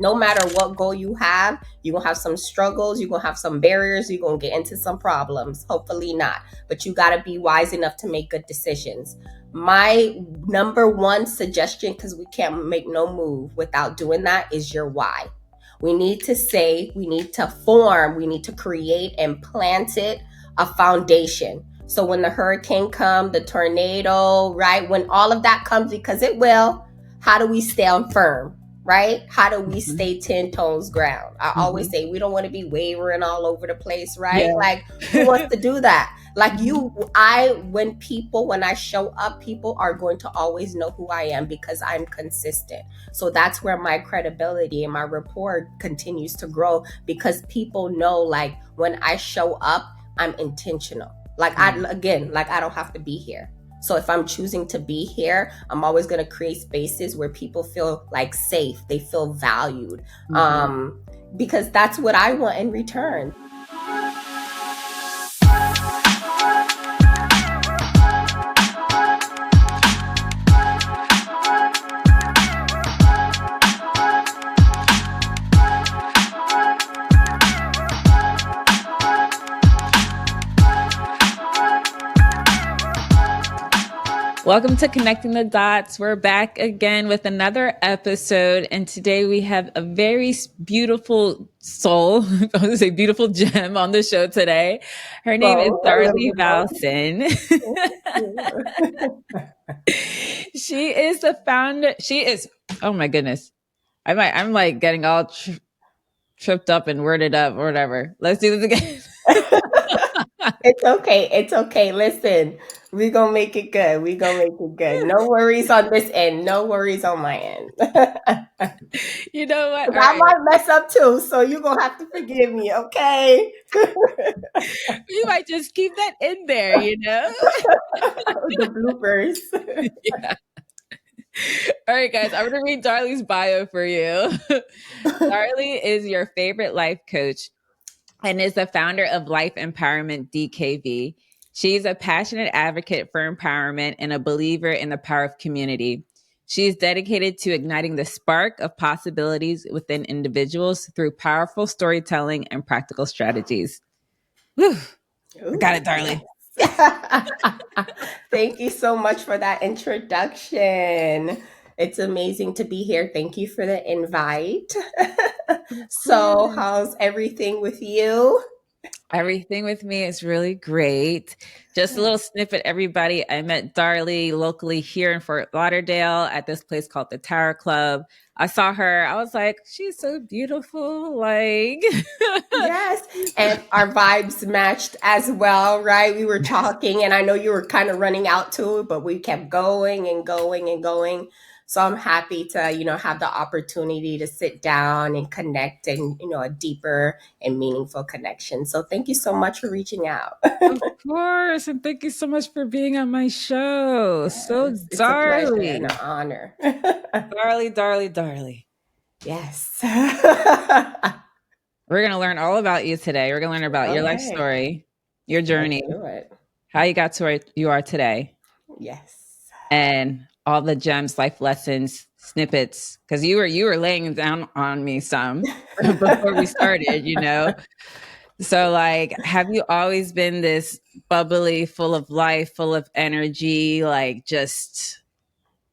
No matter what goal you have, you're going to have some struggles, you're going to have some barriers, you're going to get into some problems. Hopefully not. But you got to be wise enough to make good decisions. My number one suggestion, because we can't make no move without doing that, is your why. We need to say, we need to form, we need to create and plant it a foundation. So when the hurricane comes, the tornado, right? When all of that comes, because it will, how do we stand firm? Right? How do we stay 10 toes ground? I always say we don't want to be wavering all over the place, right? Yeah. Like, who wants to do that? Like when I show up, people are going to always know who I am because I'm consistent. So that's where my credibility and my rapport continues to grow, because people know, like, when I show up, I'm intentional. Like, I don't have to be here. So if I'm choosing to be here, I'm always going to create spaces where people feel like safe, they feel valued, because that's what I want in return. Welcome to Connecting the Dots. We're back again with another episode, and today we have a very beautiful soul, I was going to say beautiful gem on the show today. Her name is Darly Valcin. She is the founder. Oh my goodness. I'm like getting all tripped up and worded up or whatever. Let's do this again. It's okay. Listen, we're going to make it good. No worries on this end. No worries on my end. You know what? I might mess up too, so you're going to have to forgive me, okay? You might just keep that in there, you know? The bloopers. Yeah. All right, guys, I'm going to read Darly's bio for you. Darly is your favorite life coach and is the founder of Life Empowerment DKV. She's a passionate advocate for empowerment and a believer in the power of community. She is dedicated to igniting the spark of possibilities within individuals through powerful storytelling and practical strategies. Whew. I got it, Darly. Thank you so much for that introduction. It's amazing to be here. Thank you for the invite. So, how's everything with you? Everything with me is really great. Just a little snippet, everybody. I met Darly locally here in Fort Lauderdale at this place called the Tower Club. I saw her. I was like, she's so beautiful. Like, yes. And our vibes matched as well, right? We were talking, and I know you were kind of running out too, but we kept going and going and going. So I'm happy to, have the opportunity to sit down and connect and, a deeper and meaningful connection. So thank you so much for reaching out. Of course. And thank you so much for being on my show. Yes, So it's a pleasure Darly. and an honor. Darly. Yes. We're going to learn all about you today. We're going to learn about your life story, your journey, how you got to where you are today. Yes. And all the gems, life lessons, snippets, because you were laying down on me some before we started, So, like, have you always been this bubbly, full of life, full of energy, like just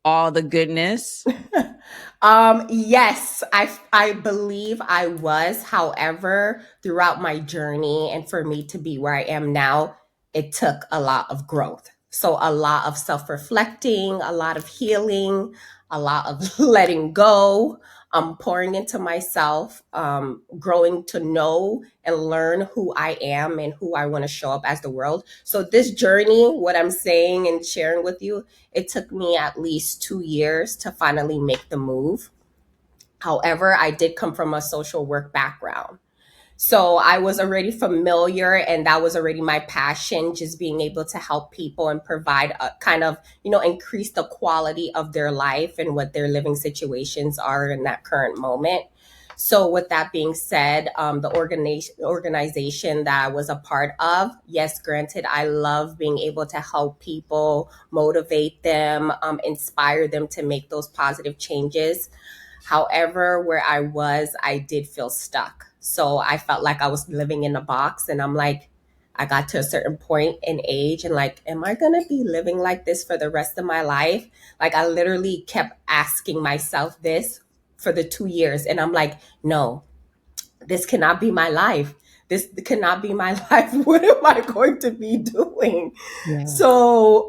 all the goodness? Yes, I believe I was. However, throughout my journey and for me to be where I am now, it took a lot of growth. So a lot of self-reflecting, a lot of healing, a lot of letting go, pouring into myself, growing to know and learn who I am and who I want to show up as the world. So this journey, what I'm saying and sharing with you, it took me at least 2 years to finally make the move. However, I did come from a social work background. So I was already familiar, and that was already my passion, just being able to help people and provide a kind of, increase the quality of their life and what their living situations are in that current moment. So with that being said, the organization that I was a part of, yes, granted, I love being able to help people, motivate them, inspire them to make those positive changes. However, where I was, I did feel stuck. So I felt like I was living in a box, and I'm like, I got to a certain point in age and like, am I going to be living like this for the rest of my life? Like, I literally kept asking myself this for the 2 years. And I'm like, no, this cannot be my life. This cannot be my life. What am I going to be doing? Yeah. So,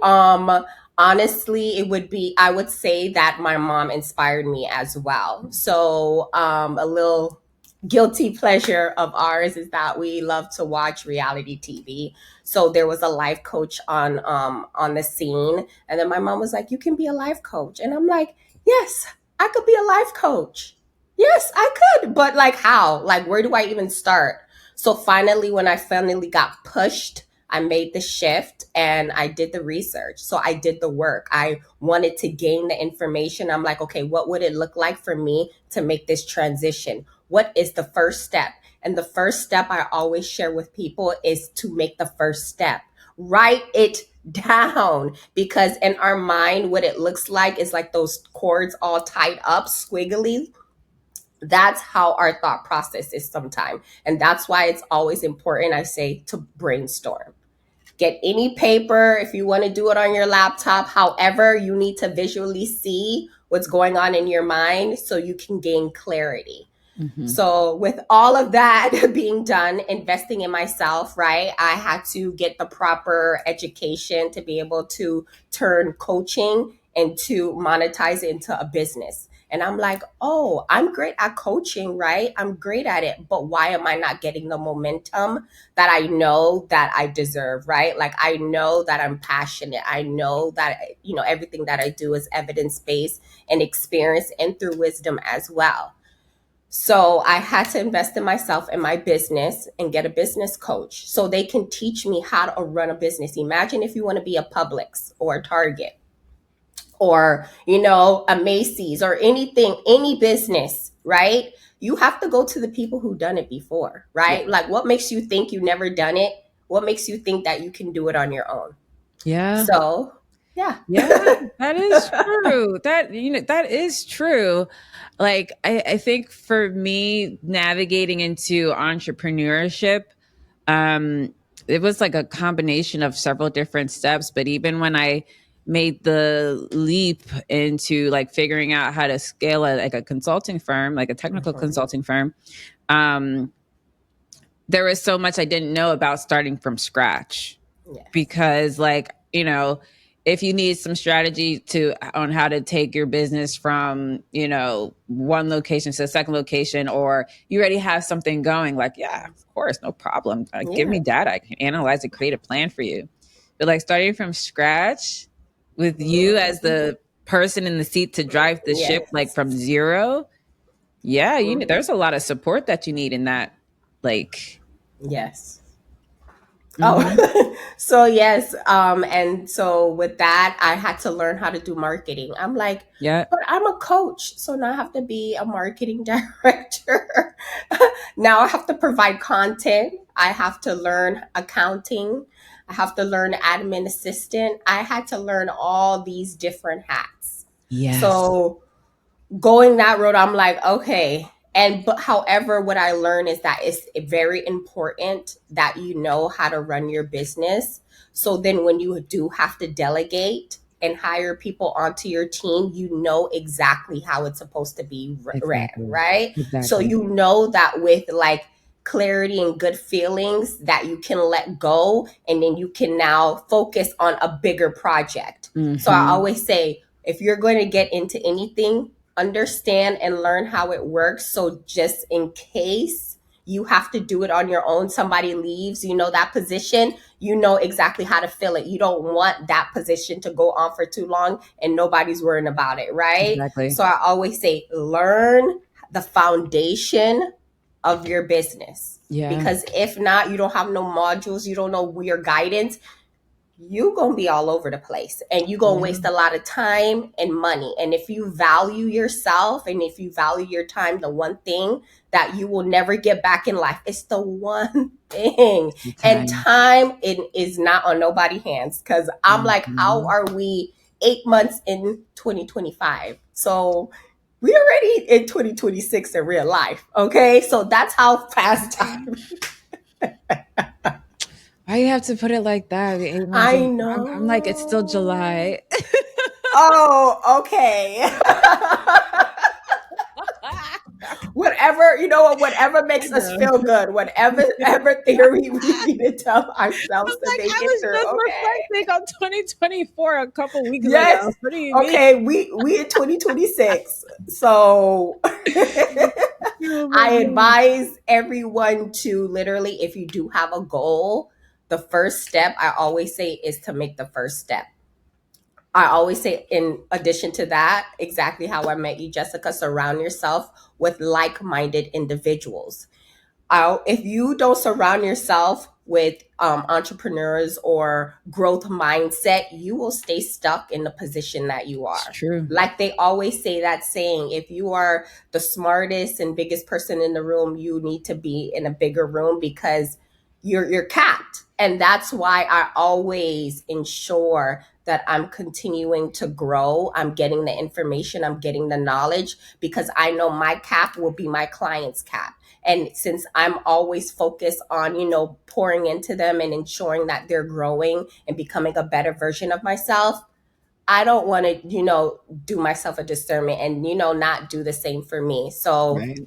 honestly, it would be, I would say that my mom inspired me as well. So, a little guilty pleasure of ours is that we love to watch reality TV. So there was a life coach on the scene, and then my mom was like, "You can be a life coach," and I'm like, "Yes, I could be a life coach. Yes, I could, but like how? Like where do I even start?" So finally, when I finally got pushed, I made the shift and I did the research. So I did the work. I wanted to gain the information. I'm like, okay, what would it look like for me to make this transition? What is the first step? And the first step I always share with people is to make the first step. Write it down, because in our mind, what it looks like is like those cords all tied up, squiggly. That's how our thought process is sometimes. And that's why it's always important, I say, to brainstorm. Get any paper if you want to do it on your laptop. However, you need to visually see what's going on in your mind so you can gain clarity. Mm-hmm. So, with all of that being done, investing in myself, right? I had to get the proper education to be able to turn coaching and to monetize it into a business. And I'm like, oh, I'm great at coaching, right? I'm great at it. But why am I not getting the momentum that I know that I deserve, right? Like, I know that I'm passionate. I know that, everything that I do is evidence based and experience and through wisdom as well. So I had to invest in myself and my business and get a business coach so they can teach me how to run a business. Imagine if you want to be a Publix or a Target or, a Macy's or anything, any business, right? You have to go to the people who done it before, Yeah. right? Like what makes you think you never done it? What makes you think that you can do it on your own? Yeah. So, yeah. Yeah, that is true. That is true. Like I think for me navigating into entrepreneurship, um, it was like a combination of several different steps. But even when I made the leap into like figuring out how to scale like a consulting firm, like a technical Mhm. consulting firm, um, there was so much I didn't know about starting from scratch Yes. because like, if you need some strategy to on how to take your business from, one location to the second location, or you already have something going, like, yeah, of course, no problem. Give Yeah. me data. I can analyze and create a plan for you. But like starting from scratch with you as Mhm. the person in the seat to drive the ship, like Yes. from zero, yeah, Mhm. there's a lot of support that you need in that. Like, Yes. mhm. Oh, so yes. And so with that, I had to learn how to do marketing. I'm like, Yeah, but I'm a coach, so now I have to be a marketing director. Now I have to provide content. I have to learn accounting. I have to learn admin assistant. I had to learn all these different hats. yes, So going that road, I'm like, okay. And but however, what I learned is that it's very important that you know how to run your business. So then when you do have to delegate and hire people onto your team, you know exactly how it's supposed to be ran, exactly, right? So exactly. you know that with like clarity and good feelings that you can let go, and then you can now focus on a bigger project. So I Mhm. always say, if you're going to get into anything, understand and learn how it works. So just in case you have to do it on your own, somebody leaves, that position, you know exactly how to fill it. You don't want that position to go on for too long and nobody's worrying about it, right? Exactly. So I always say, learn the foundation of your business. Yeah. Because if not, you don't have no modules, you don't know your guidance, you gonna be all over the place and you gonna Yeah. waste a lot of time and money. And if you value yourself and if you value your time, the one thing that you will never get back in life, it's the one thing. It's the And time. time, it is not on nobody's hands, because I'm like, how Mhm. are we 8 months in 2025? So We already in 2026 in real life. Okay. So that's how fast time. Why you have to put it like that? The 8 months. I I'm like, it's still know. July. Oh, okay. Whatever, you know what, whatever I makes us know. feel good, whatever ever theory we need to tell I'm ourselves to like, make I it was through. just Okay. reflecting on 2024 a couple weeks Yes. ago. What do you mean? Okay. We in 2026. So Oh my I God. advise everyone to literally, if you do have a goal, the first step I always say is to make the first step. I always say, in addition to that, exactly how I met you, Jessica, surround yourself with like minded individuals. If you don't surround yourself with entrepreneurs or growth mindset, you will stay stuck in the position that you It's are. true. Like they always say that saying, if you are the smartest and biggest person in the room, you need to be in a bigger room because you're capped. And that's why I always ensure that I'm continuing to grow. I'm getting the information, I'm getting the knowledge, because I know my cap will be my client's cap. And since I'm always focused on, pouring into them and ensuring that they're growing and becoming a better version of myself, I don't want to, do myself a discernment and, not do the same for me. So Right.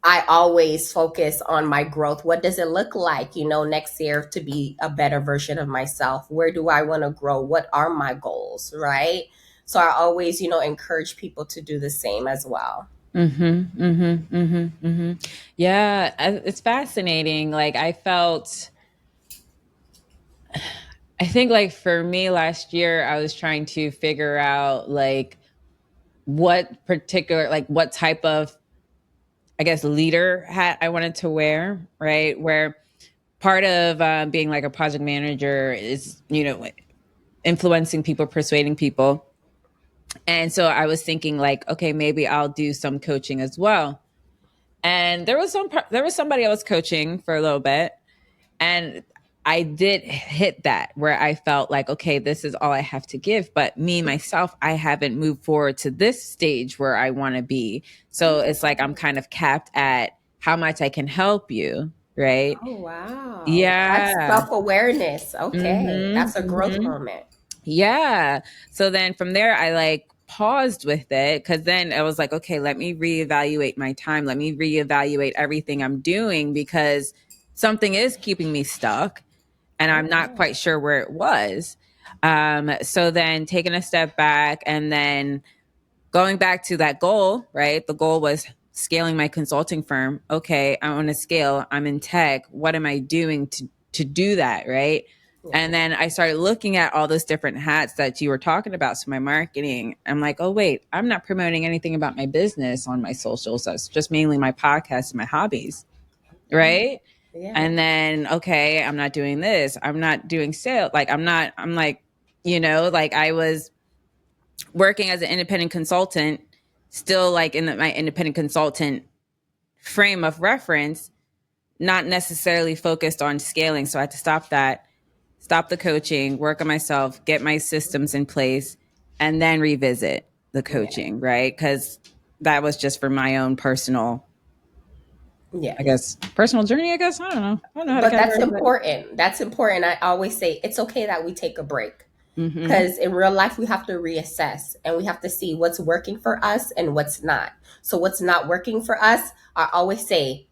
I always focus on my growth. What does it look like, next year to be a better version of myself? Where do I want to grow? What are my goals? Right. So I always, encourage people to do the same as well. Mm-hmm. Mm-hmm. Mm-hmm. Mm-hmm. Yeah, it's fascinating. Like I think like for me last year, I was trying to figure out like what type of, I guess, leader hat I wanted to wear, right? Where part of being like a project manager is, influencing people, persuading people. And so I was thinking like, okay, maybe I'll do some coaching as well. And there was somebody I was coaching for a little bit, and I did hit that where I felt like, okay, this is all I have to give. But me, myself, I haven't moved forward to this stage where I want to be. So it's like I'm kind of capped at how much I can help you. Right. Oh, wow. That's Yeah. self awareness. Okay. Mm-hmm. That's a growth Mm-hmm. moment. Yeah. So then from there, I like paused with it because then I was like, okay, let me reevaluate my time. Let me reevaluate everything I'm doing because something is keeping me stuck and I'm not Okay. quite sure where it was. So then taking a step back and then going back to that goal, right? The goal was scaling my consulting firm. Okay, I want to scale. I'm in tech. What am I doing to do that, right? Yeah. And then I started looking at all those different hats that you were talking about. So my marketing, I'm like, oh wait, I'm not promoting anything about my business on my socials. That's just mainly my podcast and my hobbies, Okay. right? Yeah. And then okay, I'm not doing this. I'm not doing sales. Like I'm like, like I was working as an independent consultant, still like in my independent consultant frame of reference, not necessarily focused on scaling. So I had to stop that, stop the coaching, work on myself, get my systems in place, and then revisit the Yeah. coaching, right? Because that was just for my own personal, I Yes. guess, personal journey, I guess. I don't know. I don't know how to But that's categorize it. important. That's important. I always say it's okay that we take a break, Mm-hmm. because in real life we have to reassess and we have to see what's working for us and what's not. So what's not working for us, I always say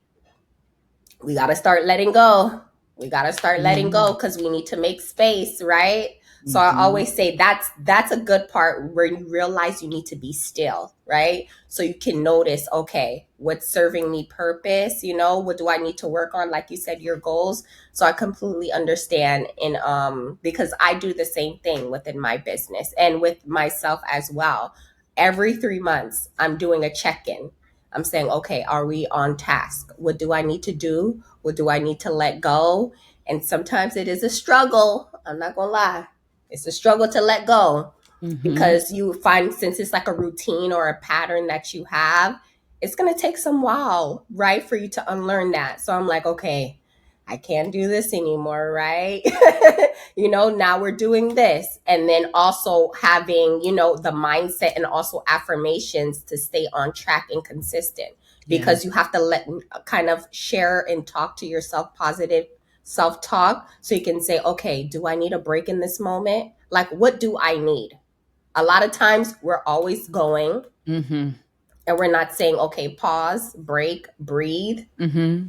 we got to start letting go. We got to start letting Mm-hmm. go because we need to make space, right? So I Mm-hmm. always say that's a good part where you realize you need to be still, right? So you can notice, okay, what's serving me purpose, what do I need to work on, like you said, your goals. So I completely understand, and because I do the same thing within my business and with myself as well. Every 3 months I'm doing a check-in. I'm saying, okay, are we on task? What do I need to do? What do I need to let go? And sometimes it is a struggle. I'm not going to lie. It's a struggle to let go, Mm-hmm. because you find, since it's like a routine or a pattern that you have, it's going to take some while, right, for you to unlearn that. So I'm like, okay, I can't do this anymore, right? Now we're doing this. And then also having, the mindset and also affirmations to stay on track and consistent, Yeah. because you have to kind of share and talk to yourself positive self talk, so you can say, okay, do I need a break in this moment? Like, what do I need? A lot of times we're always going, Mm-hmm. and we're not saying, okay, pause, break, breathe. Mm-hmm.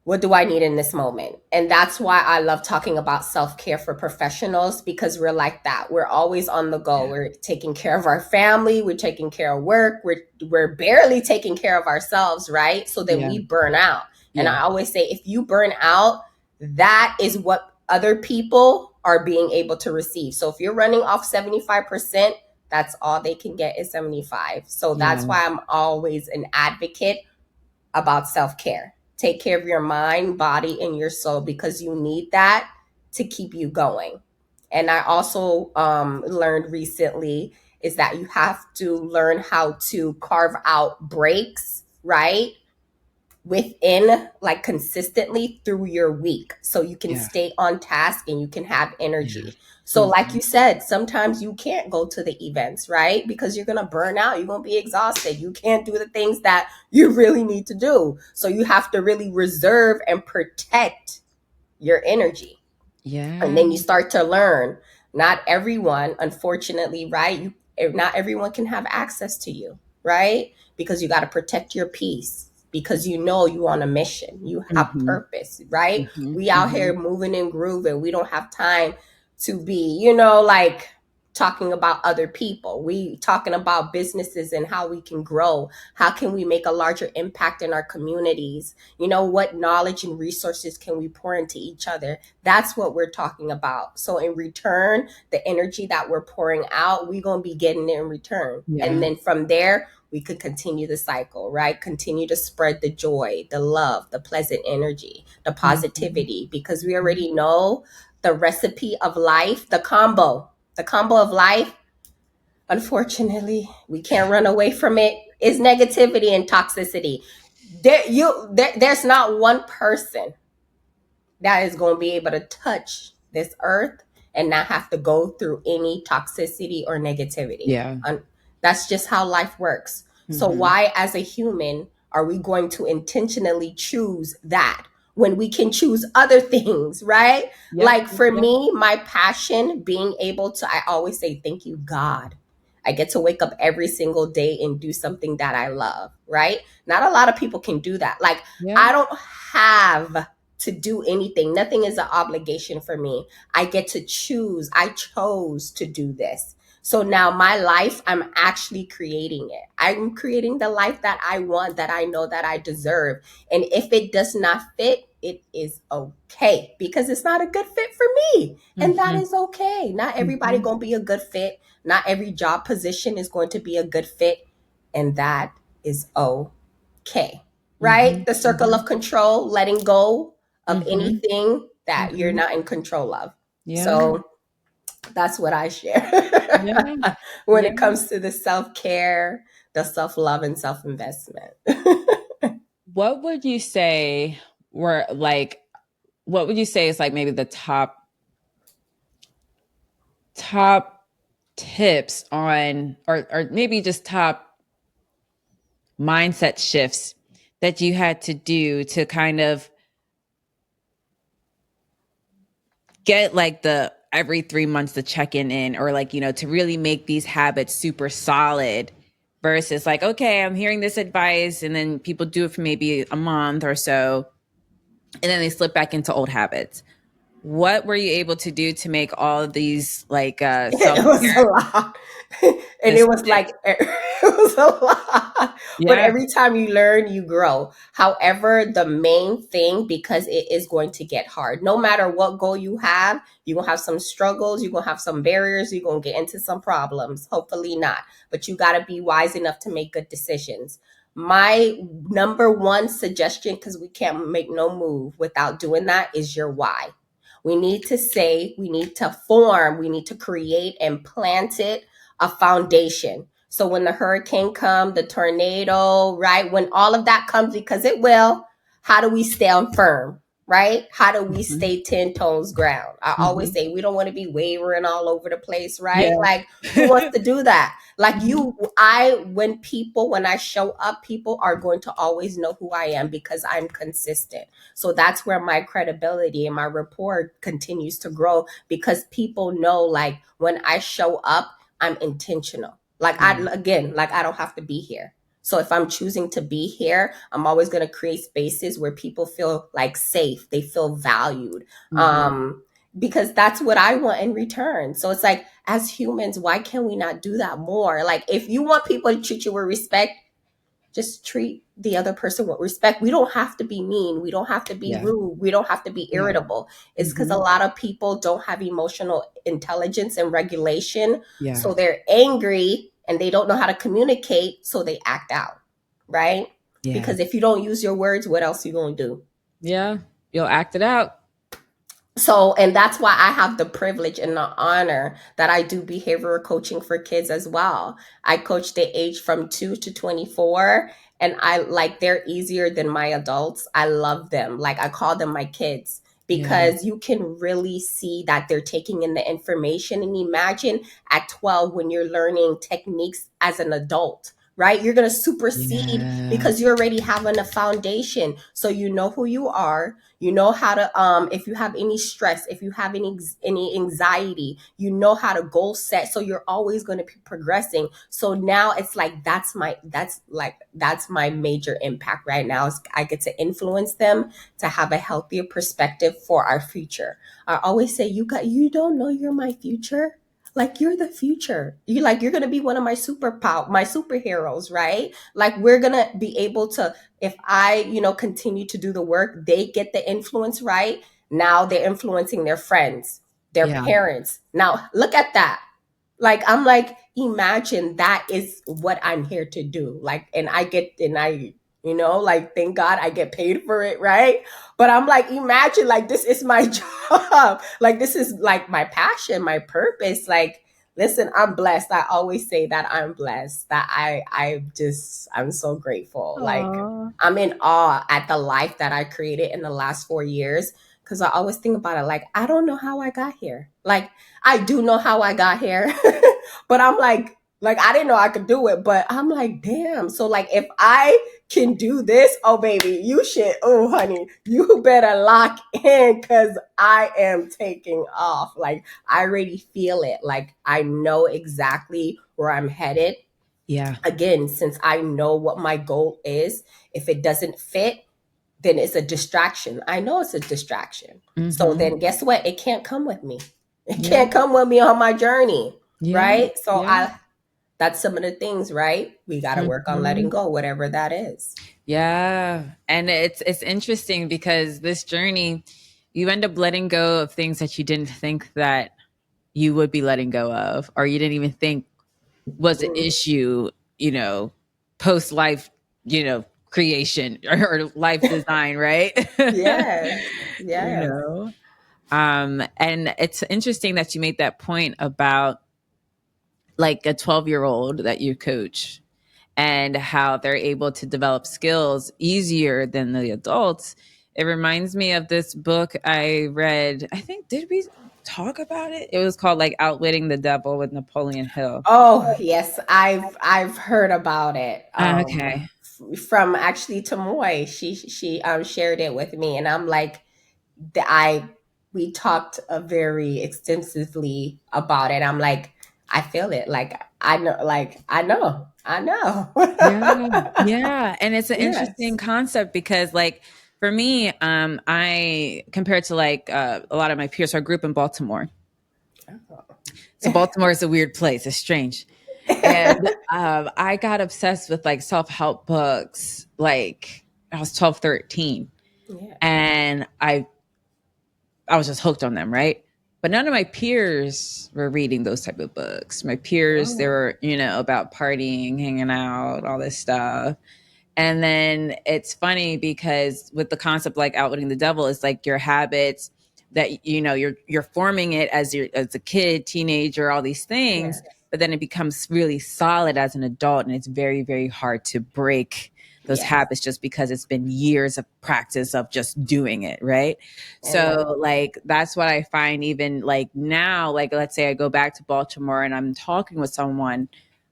What do I need in this moment? And that's why I love talking about self-care for professionals, because we're like that. We're always on the go. Yeah. We're taking care of our family, we're taking care of work, we're barely taking care of ourselves, right? So then Yeah. we burn out. And Yeah. I always say, if you burn out, that is what other people are being able to receive. So if you're running off 75%, that's all they can get is 75. So Yeah. that's why I'm always an advocate about self-care. Take care of your mind, body, and your soul, because you need that to keep you going. And I also learned recently is that you have to learn how to carve out breaks, right? Within, like, consistently through your week, so you can Yeah. stay on task and you can have Yeah. energy. So like Mm-hmm. you said, sometimes you can't go to the events, right? Because you're going to burn out, you're going to be exhausted, you can't do the things that you really need to do. So you have to really reserve and protect your energy. And Yeah. then you start to learn, not everyone, unfortunately, right? Not everyone can have access to you, right? Because you got to protect your peace, because you on a mission, you have Mm-hmm. purpose, right? Mm-hmm. We out Mm-hmm. here moving and grooving, we don't have time to be, like, talking about other people. We talking about businesses and how we can grow, how can we make a larger impact in our communities, what knowledge and resources can we pour into each other. That's what we're talking about. So in return, the energy that we're pouring out, we're going to be getting it in return. And Yeah. then from there, we could continue the cycle, right? Continue to spread the joy, the love, the pleasant energy, the Mm-hmm. positivity, because we already know the recipe of life, the combo of life. Unfortunately, we can't run away from it. Is negativity and toxicity. There's not one person that is going to be able to touch this earth and not have to go through any toxicity or negativity. Yeah. That's just how life works. So Mm-hmm. why, as a human, are we going to intentionally choose that when we can choose other things, right? Yep. Like, for Yep. me, my passion, being able to, I always say, thank you, God. I get to wake up every single day and do something that I love, right? Not a lot of people can do that. Like, Yeah. I don't have to do anything. Nothing is an obligation for me. I get to choose. I chose to do this. So now my life, I'm actually creating it. I'm creating the life that I want, that I know that I deserve. And if it does not fit, it is okay, because it's not a good fit for me. And that Mm-hmm. is okay. Not everybody Mm-hmm. going to be a good fit. Not every job position is going to be a good fit. And that is okay. Mm-hmm. Right? The circle Mm-hmm. of control, letting go of Mm-hmm. anything that you're Mm-hmm. not in control of. Yeah. So that's what I share Yeah. when Yeah. it comes to the self-care, the self-love, and self-investment. What would you say were like, what would you say is like maybe the top tips on, or maybe just top mindset shifts that you had to do to kind of get like the every 3 months to check in, or like, to really make these habits super solid versus like, okay, I'm hearing this advice and then people do it for maybe a month or so and then they slip back into old habits. What were you able to do to make all of these like It was a self-care lot. And to it was stick? like, it was a lot. But Yeah. every time you learn, you grow. However, the main thing, because it is going to get hard, no matter what goal you have, you're going to have some struggles, you're going to have some barriers, you're going to get into some problems. Hopefully not. But you got to be wise enough to make good decisions. My number one suggestion, because we can't make no move without doing that, is your why. We need to say, we need to form, we need to create and plant it, a foundation. So when the hurricane comes, the tornado, right? When all of that comes, because it will, how do we stand firm? right? How do we Mhm. stay 10 toes ground? I always Mhm. say we don't want to be wavering all over the place, right? Yeah. Like, who wants to do that? Like, Mhm. when I show up, people are going to always know who I am because I'm consistent. So that's where my credibility and my rapport continues to grow, because people know, like, when I show up, I'm intentional. Like, Yeah. I don't have to be here. So if I'm choosing to be here, I'm always going to create spaces where people feel like safe, they feel valued. Mhm. Um, because that's what I want in return. So it's like, as humans, why can we not do that more? Like, if you want people to treat you with respect, just treat the other person with respect. We don't have to be mean. We don't have to be Yeah. rude. We don't have to be Yeah. irritable. It's because a Mhm. lot of people don't have emotional intelligence and regulation. Yeah. So they're angry and they don't know how to communicate. So they act out, right? Yeah. Because if you don't use your words, what else are you going to do? Yeah. You'll act it out. So, and that's why I have the privilege and the honor that I do behavioral coaching for kids as well. I coach the age from 2 to 24, and I like, they're easier than my adults. I love them. Like, I call them my kids Yeah. because you can really see that they're taking in the information. And imagine at 12 when you're learning techniques as an adult, right? You're going to supersede Yeah. because you're already having a foundation. So you know who you are, you know how to if you have any stress, if you have any anxiety, you know how to goal set, so you're always going to be progressing. So now it's like, that's my major impact right now, is I get to influence them to have a healthier perspective for our future. I always say, you don't know you're my future. Like, you're the future. You're gonna be one of my superheroes, right? Like, we're gonna be able to, if I, continue to do the work, they get the influence, right? Now they're influencing their friends, their Yeah. parents. Now look at that. Like, I'm like, imagine that is what I'm here to do. Like, and I, like, thank God I get paid for it, right? But I'm like, imagine, like, this is my job. Like, this is like my passion, my purpose. Like, listen, I'm blessed. I always say that I'm blessed. That I'm so grateful. Like, Aw. I'm in awe at the life that I created in the last 4 years. Cause I always think about it, like, I don't know how I got here. Like, I do know how I got here, but I'm like, I didn't know I could do it, but I'm like, damn. So, like, if I can do this, oh baby, you should, oh honey, you better lock in, because I am taking off. Like, I already feel it. Like, I know exactly where I'm headed. Yeah. Again, since I know what my goal is, if it doesn't fit, then it's a distraction. I know it's a distraction. So Mhm. then guess what? It can't come with me. It Yeah. can't come with me on my journey, Yeah. right? So Yeah. I that's some of the things, right? We got to work on letting Mhm. go, whatever that is. Yeah. And it's interesting because this journey, you end up letting go of things that you didn't think that you would be letting go of, or you didn't even think was an Mm. issue, post life, creation or life design, right? Yes. you Yes. know. And it's interesting that you made that point about like a 12-year-old that you coach and how they're able to develop skills easier than the adults. It reminds me of this book I read. I think, did we talk about it? It was called like Outwitting the Devil with Napoleon Hill. Oh, yes, I've heard about it. Okay. From actually Tamoy. She shared it with me, and I'm like, I we talked very extensively about it. I'm like, I feel it. Like, I know, I know. Yeah. Yeah. And it's an interesting Yes. concept because like for me, I compared to like a lot of my peers, so I grew up in Baltimore. So Baltimore is a weird place. It's strange. And I got obsessed with like self-help books like I was 12, 13. Yeah. And I was just hooked on them, right? But none of my peers were reading those type of books. My peers, they Oh, were, about partying, hanging out, all this stuff. And then it's funny because with the concept like outwitting the devil, it's like your habits that you're forming it as a kid, teenager, all these things, yes. but then it becomes really solid as an adult, and it's very, very hard to break those Yes. habits just because it's been years of practice of just doing it, right? And So like that's what I find even like now, like let's say I go back to Baltimore and I'm talking with someone,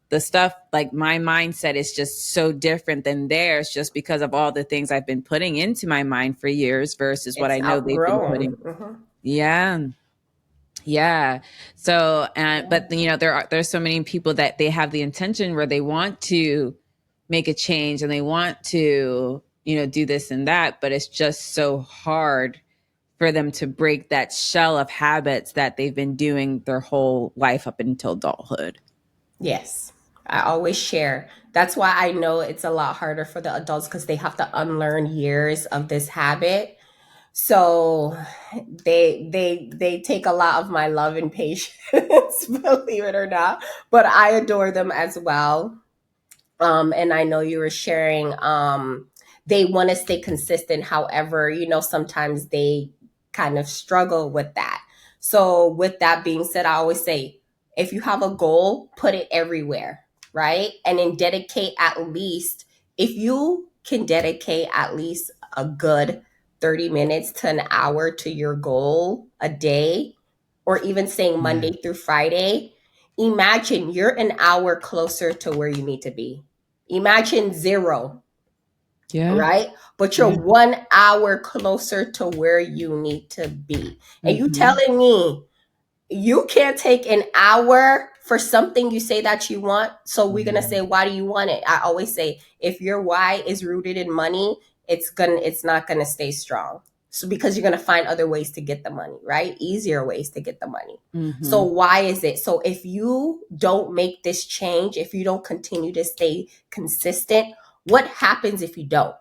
the stuff like my mindset is just so different than theirs just because of all the things I've been putting into my mind for years versus what it's I know they've been outgrown. putting. Yeah. Yeah. So, but Yeah. you know, there's so many people that they have the intention where they want to make a change and they want to, you know, do this and that, but it's just so hard for them to break that shell of habits that they've been doing their whole life up until adulthood. Yes. I always share. That's why I know it's a lot harder for the adults because they have to unlearn years of this habit. So they take a lot of my love and patience, believe it or not. But I adore them as well. And I know you were sharing, they want to stay consistent. However, sometimes they kind of struggle with that. So, with that being said, I always say if you have a goal, put it everywhere, right? And then dedicate at least, if you can dedicate at least a good 30 minutes to an hour to your goal a day, or even saying Yeah. Monday through Friday, imagine you're an hour closer to where you need to be. Imagine zero, Yeah. right? But you're Yeah. 1 hour closer to where you need to be. And you Mm-hmm. telling me you can't take an hour for something you say that you want. So we're gonna say, why do you want it? I always say, if your why is rooted in money, it's not gonna stay strong. So because you're gonna find other ways to get the money, right? Easier ways to get the money. So Mm-hmm. why is it? So if you don't make this change, if you don't continue to stay consistent, what happens if you don't?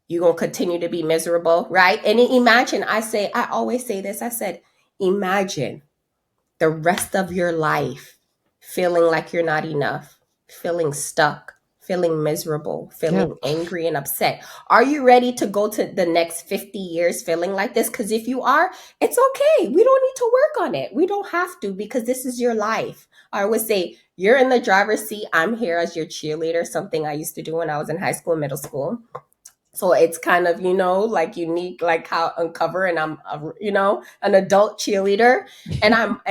You're gonna continue to be miserable, right? And then imagine, I always say this, I said, imagine the rest of your life feeling like you're not enough, feeling stuck, feeling miserable, Yeah. feeling angry and upset. Are you ready to go to the next 50 years feeling like this? Because if you are, it's okay. We don't need to work on it. We don't have to because this is your life. I always say, you're in the driver's seat. I'm here as your cheerleader, something I used to do when I was in high school and middle school. So it's kind of, like unique, like how Uncover, and I'm, an adult cheerleader, and I'm,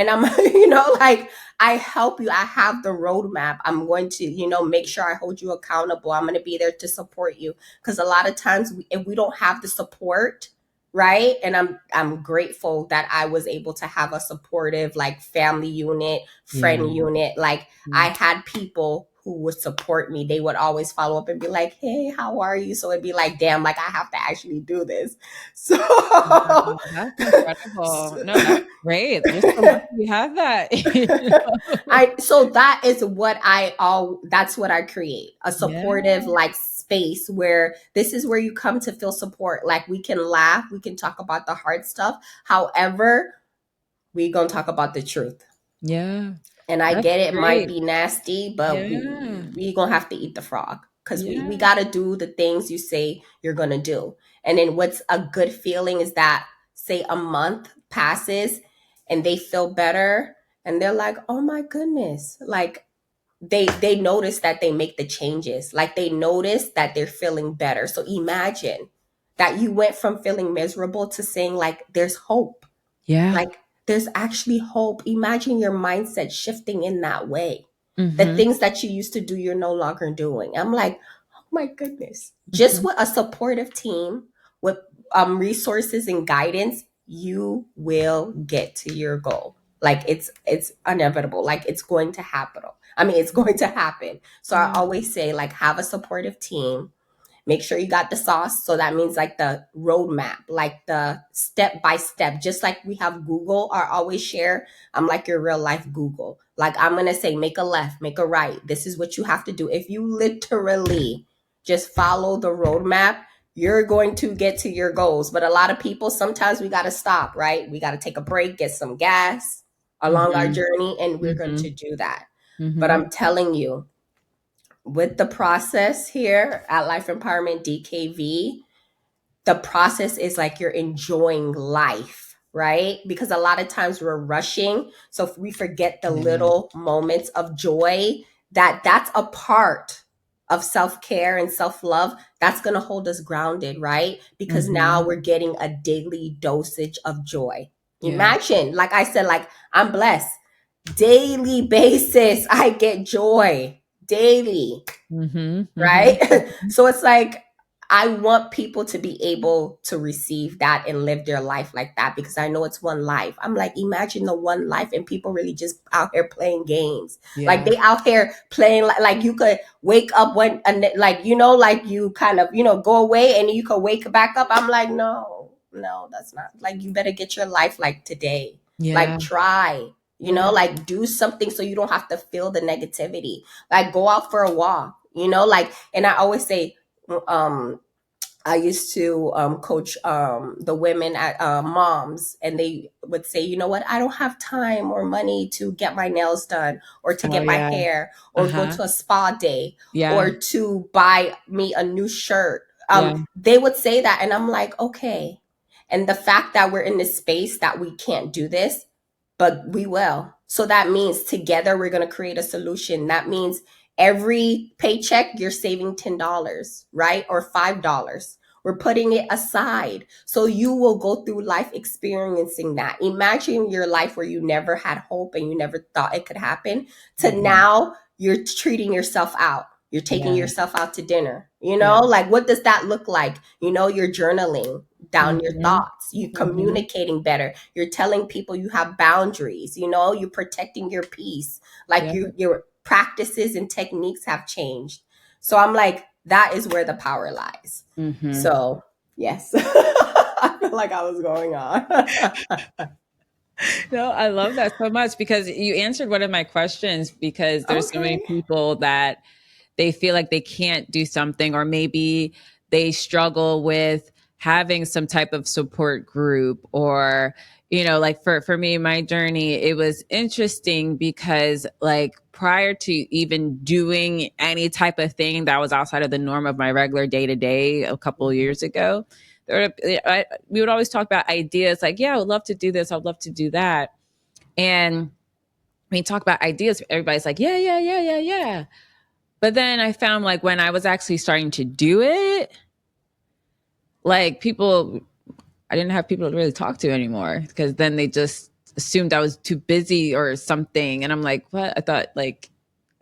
like I help you. I have the roadmap. I'm going to, make sure I hold you accountable. I'm going to be there to support you because a lot of times if we don't have the support, right? And I'm grateful that I was able to have a supportive like family unit, Yeah. friend unit. Like I had people who would support me. They would always follow up and be like, "Hey, how are you?" So it'd be like, "Damn, like I have to actually do this." So, Wow, that's incredible. No, that's great. You're so lucky you have that. I so that is what that's what I create. A Yeah. supportive like space where this is where you come to feel support. Like we can laugh, we can talk about the hard stuff. However, we going to talk about the truth. Yeah. And I That's get it might great. be nasty, but Yeah. we gonna have to eat the frog because we Yeah. gotta do the things you say you're gonna do. And then what's a good feeling is that say a month passes and they feel better and they're like, oh my goodness, like they notice that they make the changes, like they notice that they're feeling better. So imagine that you went from feeling miserable to saying like there's hope, Yeah. like there's actually hope. Imagine your mindset shifting in that way. The Mhm. things that you used to do, you're no longer doing. I'm like, oh my goodness. Just Mhm. with a supportive team, with resources and guidance, you will get to your goal. Like it's inevitable. Like it's going to happen. I mean, it's going to happen. So I Yeah. always say, like, have a supportive team. Make sure you got the sauce. So that means like the roadmap, like the step by step, just like we have Google or always share. I'm like your real life Google. Like I'm going to say, make a left, make a right. This is what you have to do. If you literally just follow the roadmap, you're going to get to your goals. But a lot of people, sometimes we got to stop, right? We got to take a break, get some gas along our Mhm. journey, and we're going to Mhm. do that. But Mhm. I'm telling you, with the process here at Life Empowerment DKV, the process is like you're enjoying life, right? Because a lot of times we're rushing. So if we forget the Yeah. little moments of joy, that's a part of self-care and self-love, that's going to hold us grounded, right? Because now we're getting a daily dosage of joy. Yeah. Imagine, like I said, like I'm blessed. Daily basis, I get joy daily, right? So it's like, I want people to be able to receive that and live their life like that, because I know it's one life. I'm like, imagine the one life, and people really just out here playing games. Like Yeah. they out here playing like you could wake up when, and like, you know, like you kind of, you know, go away and you could wake back up. I'm like, no, that's not, like, you better get your life like today. Yeah. Like try, you know, Yeah. like do something so you don't have to feel the negativity. Like go out for a walk, you know, like, and I always say, I used to coach the women at moms, and they would say, you know what, I don't have time or money to get my nails done, or to Oh, get my yeah. hair, or go Uh-huh. to a spa day, Yeah. or to buy me a new shirt. Yeah. They would say that, and I'm like, okay. And the fact that we're in this space that we can't do this, but we will. So that means together we're going to create a solution. That means every paycheck you're saving $10, right? Or $5. We're putting it aside. So you will go through life experiencing that. Imagine your life where you never had hope and you never thought it could happen, to now you're treating yourself out. You're taking Yeah. yourself out to dinner. You Yeah. know, like what does that look like? You know, you're journaling down your Mhm. thoughts, you communicating better, you're telling people you have boundaries, you know, you're protecting your peace, like Yeah. your practices and techniques have changed. So I'm like, that is where the power lies. So yes. I feel like I was going on. No, I love that so much because you answered one of my questions, because there's so many Okay. people that they feel like they can't do something, or maybe they struggle with having some type of support group, or like for me, my journey, it was interesting because like prior to even doing any type of thing that was outside of the norm of my regular day to day a couple of years ago, we would always talk about ideas like, yeah, I would love to do this, I would love to do that. And when you talk about ideas, everybody's like, yeah, yeah, yeah, yeah, yeah. But then I found like when I was actually starting to do it, like I didn't have people to really talk to anymore, because then they just assumed I was too busy or something. And I'm like, what? I thought like,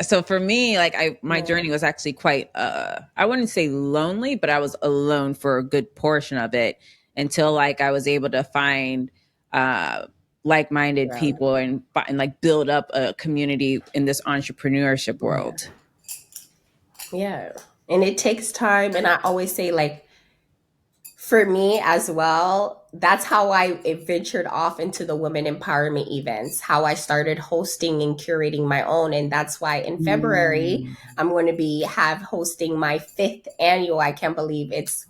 so for me, like my Yeah. journey was actually quite, I wouldn't say lonely, but I was alone for a good portion of it, until like I was able to find, like-minded Yeah. people, and like build up a community in this entrepreneurship Yeah. world. Yeah. And it takes time. And I always say, like, for me as well, that's how I ventured off into the women empowerment events, how I started hosting and curating my own. And that's why in February, Mm. I'm going to be hosting my 5th annual. I can't believe it's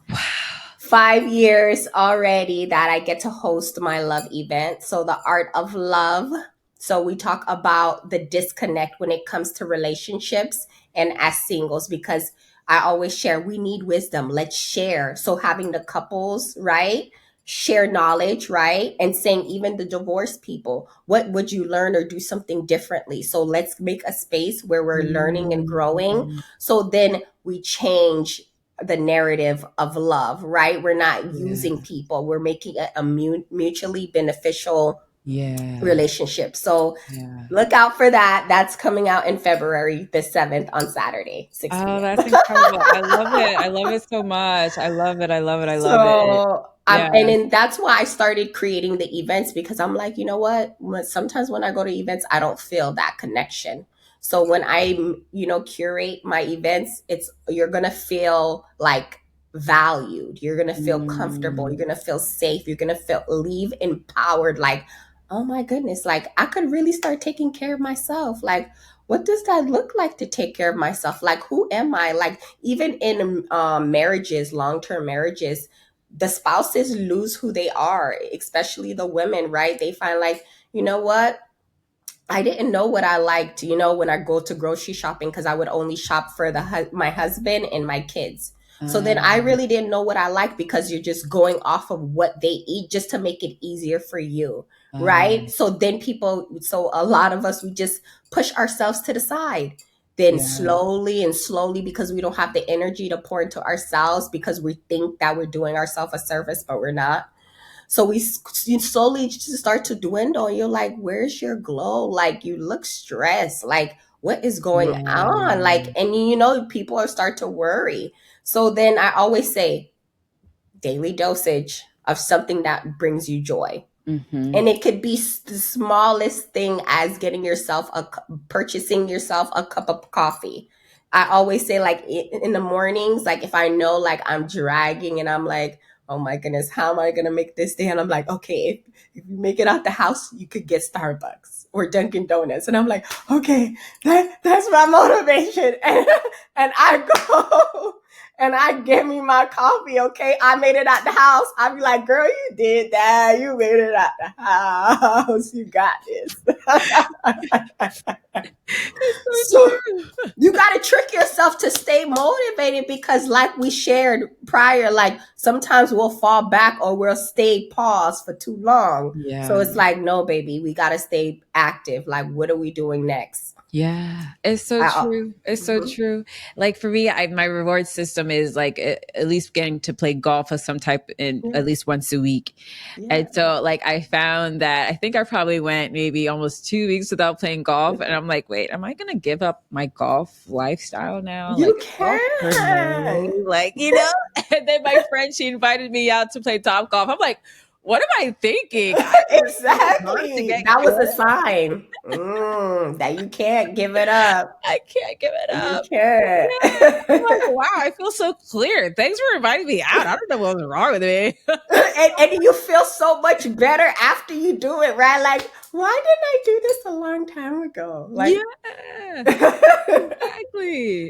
5 years already that I get to host my love event. So the art of love. So we talk about the disconnect when it comes to relationships and as singles, because I always share, we need wisdom. Let's share. So having the couples, right? Share knowledge, right? And saying, even the divorced people, what would you learn or do something differently? So let's make a space where we're learning and growing. Mm. So then we change the narrative of love, right? We're not Yeah. using people. We're making it a mutually beneficial Yeah. relationship. So Yeah. look out for that. That's coming out in February the 7th on Saturday, 6 Oh, p.m. that's incredible. I love it. I love it so much. I love it. I love it. I love it. So Yeah. and then that's why I started creating the events, because I'm like, you know what? Sometimes when I go to events, I don't feel that connection. So when I, curate my events, you're gonna feel like valued. You're gonna feel comfortable. Mm. You're gonna feel safe. You're gonna leave empowered. Like, oh my goodness, like I could really start taking care of myself. Like, what does that look like to take care of myself? Like, who am I? Like, even in marriages, long-term marriages, the spouses lose who they are, especially the women, right? They find like, you know what? I didn't know what I liked, when I go to grocery shopping, because I would only shop for my husband and my kids. So then I Um, really didn't know what I liked, because you're just going off of what they eat just to make it easier for you, right? um, So then so a lot of us, we just push ourselves to the side. Then Yeah. slowly and slowly, because we don't have the energy to pour into ourselves, because we think that we're doing ourselves a service, but we're not. So you slowly just start to dwindle. And you're like, where's your glow? Like, you look stressed. Like, what is going on? Like, and people are start to worry. So then I always say, daily dosage of something that brings you joy. Mm-hmm. And it could be the smallest thing as purchasing yourself a cup of coffee. I always say, like, in the mornings, like, if I know, like, I'm dragging and I'm like, oh my goodness, how am I going to make this day? And I'm like, okay, if you make it out the house, you could get Starbucks or Dunkin' Donuts. And I'm like, okay, that's my motivation. And I go and I get me my coffee. Okay, I made it out the house. I'd be like, girl, you did that. You made it out the house. You got this. So you got to trick yourself to stay motivated, because like we shared prior, like sometimes we'll fall back or we'll stay paused for too long. Yeah. So it's like, no, baby, we got to stay active. Like, what are we doing next? Yeah, it's so true. It's so true. Like for me, my reward system is like at least getting to play golf of some type at least once a week. Yeah. And so like I found that I think I probably went maybe almost 2 weeks without playing golf. And I'm like, wait, am I going to give up my golf lifestyle now? You like, can. Like, and then my friend, she invited me out to play Top Golf. I'm like, what am I thinking? Exactly. That was a sign that you can't give it up. I can't give it up. You can't. Yeah. I'm like, wow, I feel so clear. Thanks for inviting me out. I don't know what was wrong with me. and you feel so much better after you do it, right? Like, why didn't I do this a long time ago? Like, yeah.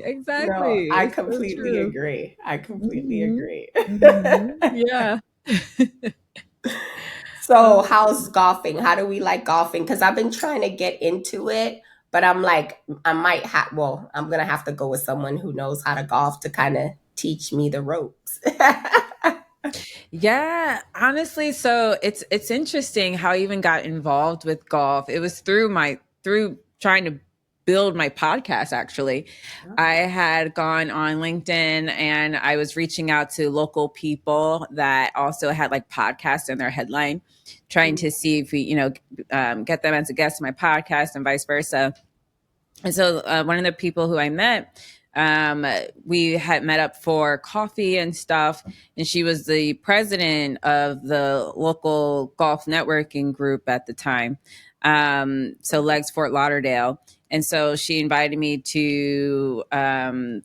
Exactly. No, I completely agree. I completely agree. Yeah. So how's golfing? How do we like golfing? Because I've been trying to get into it, but I'm like, I'm going to have to go with someone who knows how to golf to kind of teach me the ropes. Yeah, honestly, so it's interesting how I even got involved with golf. It was through trying to build my podcast, actually. I had gone on LinkedIn and I was reaching out to local people that also had like podcasts in their headline, trying to see if we, get them as a guest in my podcast and vice versa. And so one of the people who I met, we had met up for coffee and stuff, and she was the president of the local golf networking group at the time. So Legs Fort Lauderdale. And so she invited me to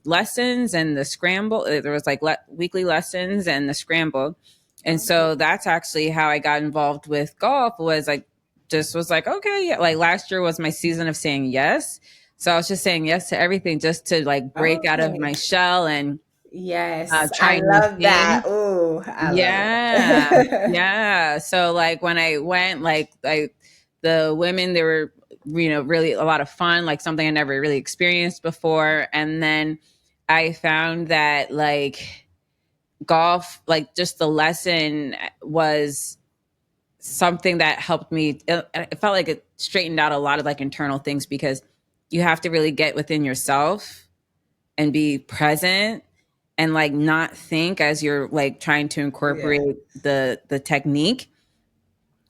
lessons and the scramble. There was like weekly lessons and the scramble. And so that's actually how I got involved with golf, was like, okay, yeah. Like last year was my season of saying yes. So I was just saying yes to everything, just to like break out of my shell and yes, try I love that. Ooh, I love it. Yeah. So like when I went, like the women, they were, really a lot of fun, like something I never really experienced before. And then I found that like golf, like just the lesson was something that helped me. It felt like it straightened out a lot of like internal things, because you have to really get within yourself and be present and like not think as you're like trying to incorporate the technique,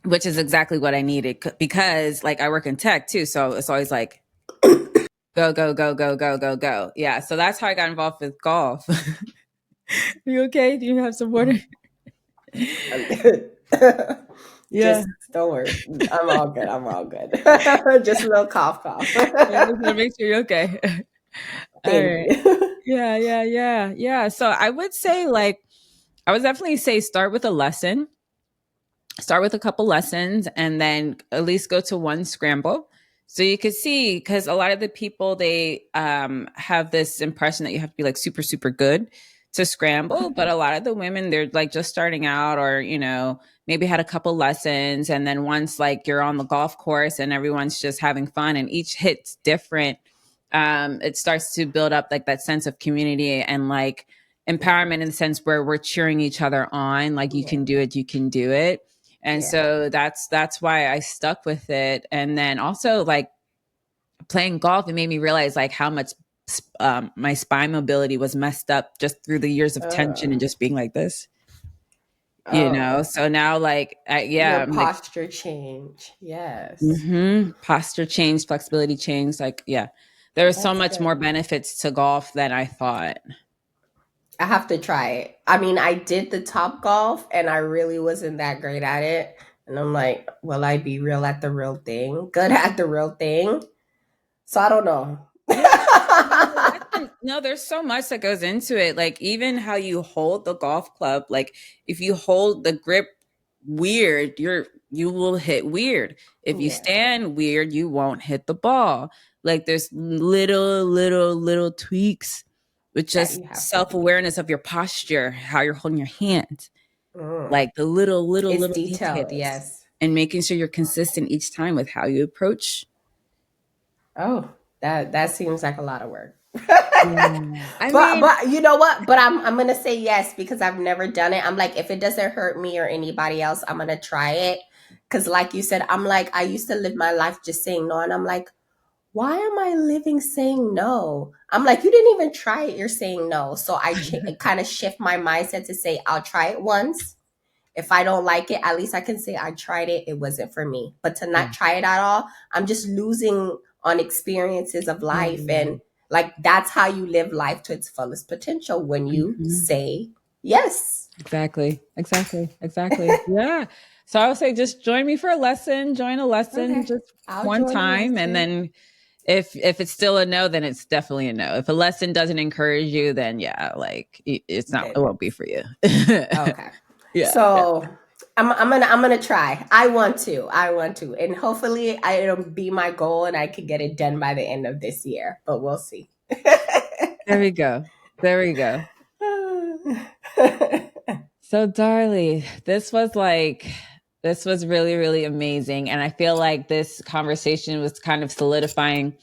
which is exactly what I needed, because like I work in tech too. So it's always like, go, go, go, go, go, go, go. Yeah. So that's how I got involved with golf. Are you okay? Do you have some water? I'm good. Yeah. Just don't worry. I'm all good. I'm all good. Just a little cough. Yeah, just to make sure you're okay. Thank you. Yeah. So I would say I would definitely say start with a lesson. Start with a couple lessons and then at least go to one scramble. So you could see, because a lot of the people, they have this impression that you have to be like super, super good to scramble. But a lot of the women, they're like just starting out, or, maybe had a couple lessons. And then once like you're on the golf course and everyone's just having fun and each hit's different, it starts to build up like that sense of community and like empowerment, in the sense where we're cheering each other on, like you can do it, you can do it. And so that's why I stuck with it. And then also like playing golf, it made me realize like how much my spine mobility was messed up just through the years of tension and just being like this, Oh, so now like your I'm like, posture change. Yes. posture change, flexibility change, like there was so That's much more good. benefits to golf than I thought. I have to try it. I mean, I did the Top Golf and I really wasn't that great at it. And I'm like, will I be real at the real thing? Good at the real thing? So I don't know. Yeah. No, there's so much that goes into it. Like even how you hold the golf club. Like if you hold the grip weird, you will hit weird. If you Yeah, stand weird, you won't hit the ball. Like there's little tweaks with that just you have to do. self-awareness of your posture, how you're holding your hand. Mm. Like the It's little detailed, details. yes. And making sure you're consistent each time with how you approach. Oh, that seems like a lot of work. Yeah. I but mean, but you know what? But I'm gonna say yes because I've never done it. I'm like, if it doesn't hurt me or anybody else, I'm gonna try it. Cause like you said, I'm like, I used to live my life just saying no, and I'm like, why am I living saying no? I'm like, you didn't even try it. You're saying no. So I kind of shift my mindset to say, I'll try it once. If I don't like it, at least I can say I tried it. It wasn't for me. But to yeah. not try it at all, I'm just losing on experiences of life. Yeah. And like, that's how you live life to its fullest potential when you Mhm. say yes. Exactly. Yeah. So I would say just join me for a lesson, join a lesson Okay. just I'll one join a time. And lesson. then if it's still a no, then it's definitely a no. If a lesson doesn't encourage you, then like it's not, it Then won't be for you. okay. Yeah. So I'm gonna try. I want to, and hopefully it'll be my goal, and I could get it done by the end of this year. But we'll see. There we go. There we go. So, Darly, this was really, really amazing. And I feel like this conversation was kind of solidifying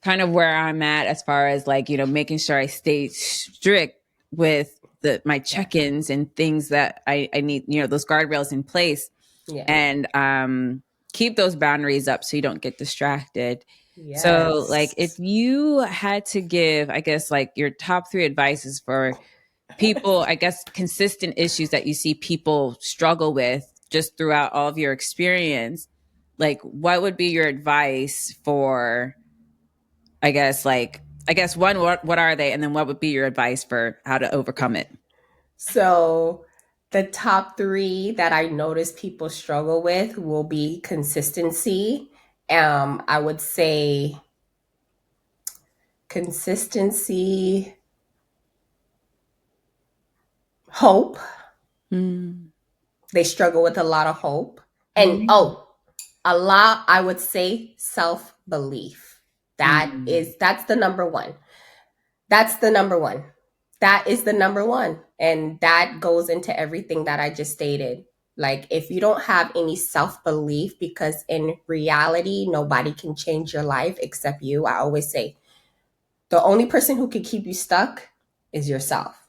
kind of where I'm at as far as like, making sure I stay strict with my Yes. check-ins and things that I need, those guardrails in place, Yes. and keep those boundaries up so you don't get distracted. So like if Yes. you had to give, I guess like your top three advices for people, I guess, consistent issues that you see people struggle with just throughout all of your experience, like what would be your advice for, I guess one, what are they? And then what would be your advice for how to overcome it? So the top three that I notice people struggle with will be consistency. I would say consistency, hope. Mm. They struggle with a lot of hope. And Mm. a lot, I would say self belief. Mm. That's the number one. That's the number one. That is the number one. And that goes into everything that I just stated. Like, if you don't have any self belief, because in reality, nobody can change your life except you. I always say the only person who can keep you stuck is yourself.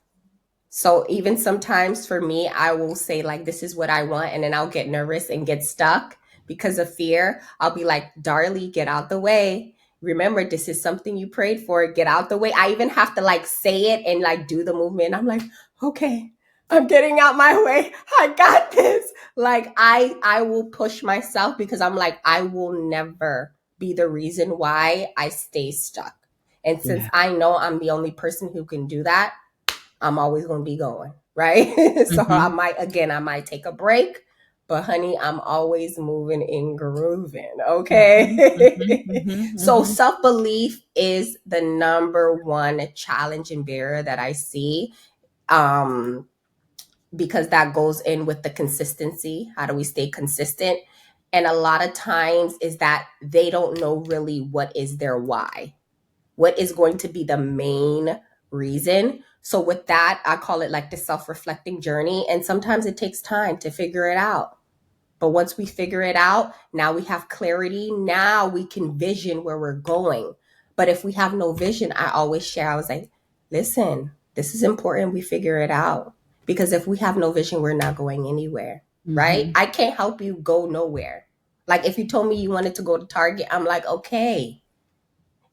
So even sometimes for me, I will say like, this is what I want. And then I'll get nervous and get stuck because of fear. I'll be like, Darly, get out the way. Remember, this is something you prayed for. Get out the way. I even have to like say it and like do the movement. I'm like, okay, I'm getting out my way. I got this. Like I will push myself because I'm like, I will never be the reason why I stay stuck. And since Yeah. I know I'm the only person who can do that, I'm always going to be going, right? So Mm-hmm. I might take a break, but honey, I'm always moving and grooving, Mm-hmm. Mm-hmm. okay? Mm-hmm. So Mm-hmm. self belief is the number one challenge and barrier that I see. Um, because that goes in with the consistency. How do we stay consistent? And a lot of times is that they don't know really what is their why, what is going to be the main reason. So with that, I call it like the self-reflecting journey. And sometimes it takes time to figure it out. But once we figure it out, now we have clarity. Now we can vision where we're going. But if we have no vision, I always share, I was like, listen, this is important. We figure it out. Because if we have no vision, we're not going anywhere, right? Mm-hmm. I can't help you go nowhere. Like if you told me you wanted to go to Target, I'm like, okay,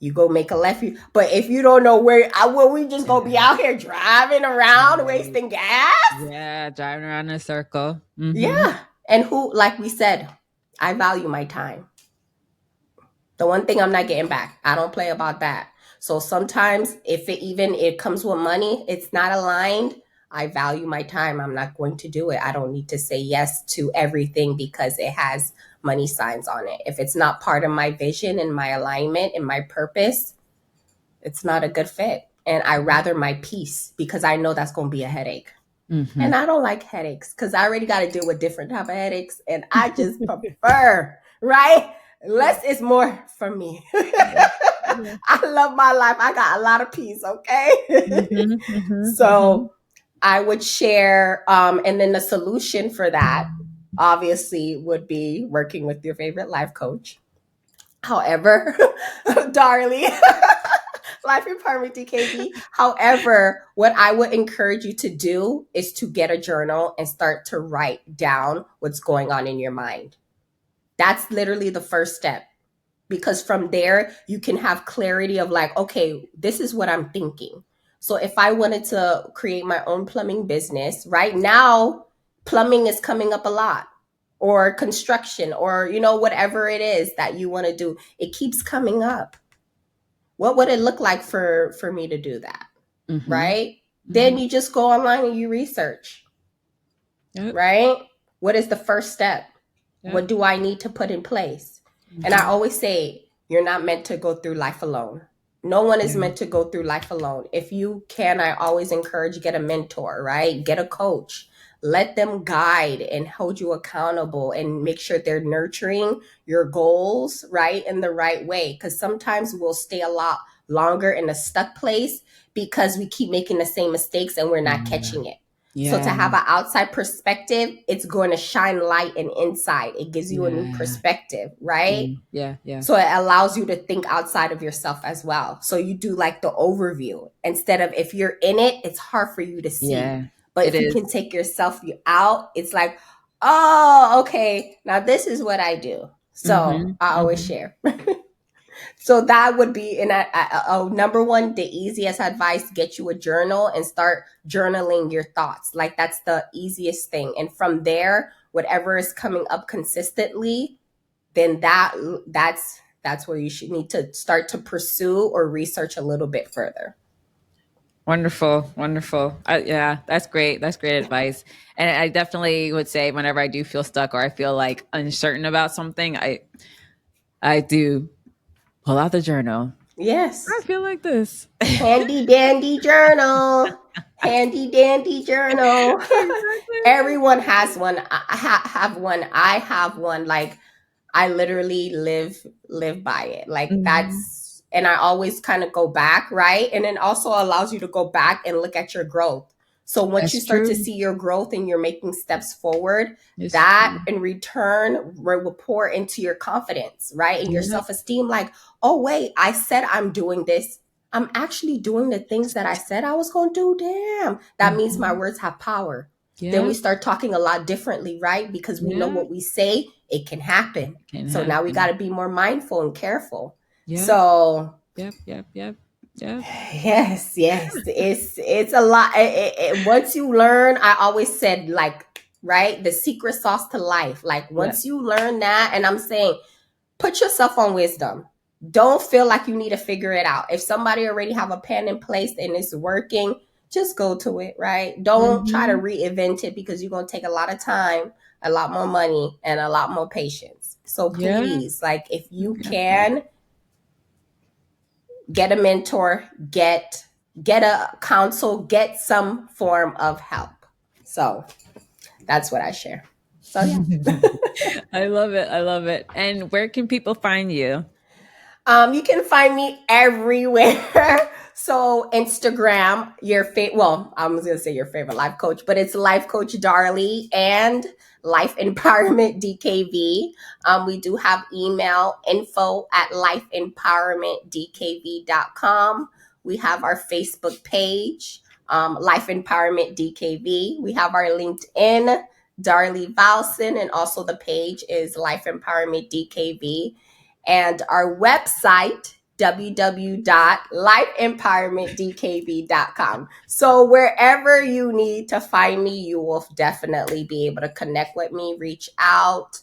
you go make a left. But if you don't know where, we just gonna be out here driving around, wasting gas. Yeah, driving around in a circle. Mm-hmm. Yeah. And who, like we said, I value my time. The one thing I'm not getting back. I don't play about that. So sometimes if it comes with money, it's not aligned. I value my time. I'm not going to do it. I don't need to say yes to everything because it has money signs on it. If it's not part of my vision and my alignment and my purpose, it's not a good fit. And I rather my peace because I know that's going to be a headache. Mm-hmm. And I don't like headaches because I already got to deal with different type of headaches. And I just prefer, right? Less is more for me. I love my life. I got a lot of peace, okay? Mm-hmm, mm-hmm, So I would share, and then the solution for that obviously would be working with your favorite life coach. However, Darly, Life Empowerment DKV. However, what I would encourage you to do is to get a journal and start to write down what's going on in your mind. That's literally the first step. Because from there, you can have clarity of like, okay, this is what I'm thinking. So if I wanted to create my own plumbing business, right now, plumbing is coming up a lot, or construction, or, whatever it is that you want to do, it keeps coming up. What would it look like for me to do that? mm-hmm. Right? Mm-hmm. Then you just go online and you research. Yep. Right? What is the first step? Yep. What do I need to put in place? Mm-hmm. And I always say, you're not meant to go through life alone. No one is meant to go through life alone. If you can, I always encourage, get a mentor, right? Get a coach. Let them guide and hold you accountable and make sure they're nurturing your goals, right, in the right way. Because sometimes we'll stay a lot longer in a stuck place because we keep making the same mistakes and we're not catching it. Yeah. So to have an outside perspective, it's going to shine light and insight. It gives you a new perspective, right? Yeah. So it allows you to think outside of yourself as well. So you do like the overview instead of, if you're in it, it's hard for you to see. Yeah, but if you can take yourself out, it's like, oh, okay, now this is what I do. So I always share. So that would be number one, the easiest advice, get you a journal and start journaling your thoughts. Like that's the easiest thing. And from there, whatever is coming up consistently, then that's where you should need to start to pursue or research a little bit further. Wonderful. Yeah, that's great. That's great advice. And I definitely would say whenever I do feel stuck or I feel like uncertain about something, I do pull out the journal. Yes. I feel like this. Handy dandy journal. Handy dandy journal. Exactly. Everyone has one. I have one. I have one. Like I literally live by it. Like that's, and I always kind of go back, right? And it also allows you to go back and look at your growth. So once you start to see your growth and you're making steps forward, that in return will pour into your confidence, right? And your self-esteem, like, oh, wait, I said I'm doing this. I'm actually doing the things that I said I was going to do. Damn. That means my words have power. Yeah. Then we start talking a lot differently, right? Because we know what we say, it can happen. Now we got to be more mindful and careful. Yeah. So. Yep. Yes. It's a lot. Once you learn, I always said, like, right, the secret sauce to life. Like once you learn that, and I'm saying, put yourself on wisdom. Don't feel like you need to figure it out. If somebody already have a plan in place and it's working, just go to it, right? Don't try to reinvent it because you're going to take a lot of time, a lot more money, and a lot more patience. So please, like if you can, get a mentor, get a counsel, get some form of help. So that's what I share. So yeah. I love it. And where can people find you? You can find me everywhere. So Instagram, I was going to say your favorite life coach, but it's Life Coach Darly and Life Empowerment DKV. We do have email info@lifeempowermentdkv.com. We have our Facebook page, Life Empowerment DKV. We have our LinkedIn, Darly Valcin, and also the page is Life Empowerment DKV. And our website, www.lifeempowermentdkv.com. So wherever you need to find me, you will definitely be able to connect with me, reach out.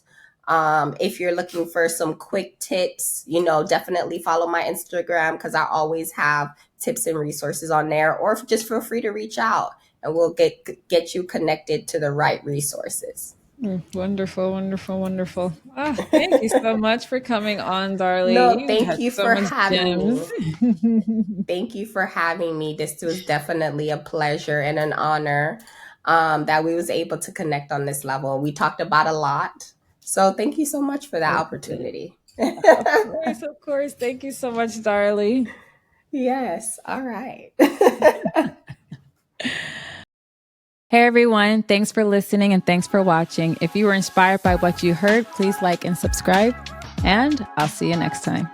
If you're looking for some quick tips, definitely follow my Instagram because I always have tips and resources on there, or just feel free to reach out and we'll get you connected to the right resources. Wonderful, wonderful, wonderful. Oh, thank you so much for coming on, Darly. No, You thank had you so for much having gems. me. Thank you for having me. This was definitely a pleasure and an honor that we was able to connect on this level. We talked about a lot. So thank you so much for that opportunity. Of course, of course. Thank you so much, Darly. Yes. All right. Hey everyone, thanks for listening and thanks for watching. If you were inspired by what you heard, please like and subscribe, and I'll see you next time.